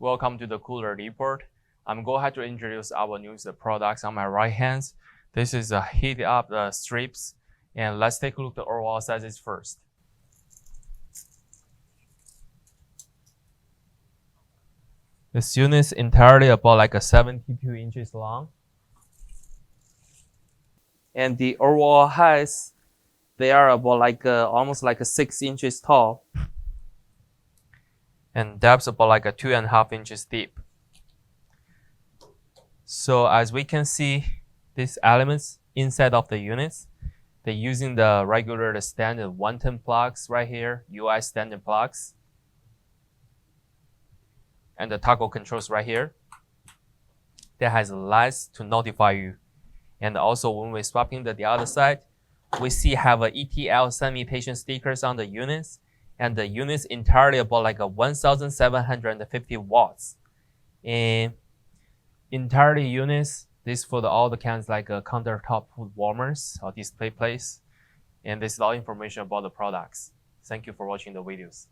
Welcome to the cooler report. I'm going to introduce our newest products on my right hand. This is a heat up strips, and let's take a look at the overall sizes first. This unit is entirely about like a 72 inches long, and the overall heights they are about like almost like a 6 inches tall, and depth about like a 2.5 inches deep. So as we can see, these elements inside of the units, they're using the regular standard 110 plugs right here, UI standard plugs, and the toggle controls right here that has lights to notify you. And also when we're swapping the other side, we see have a ETL semi-patient stickers on the units, and the units entirely about like a 1,750 watts. And entirely units, this for all the kinds like countertop food warmers or display plates. And this is all information about the products. Thank you for watching the videos.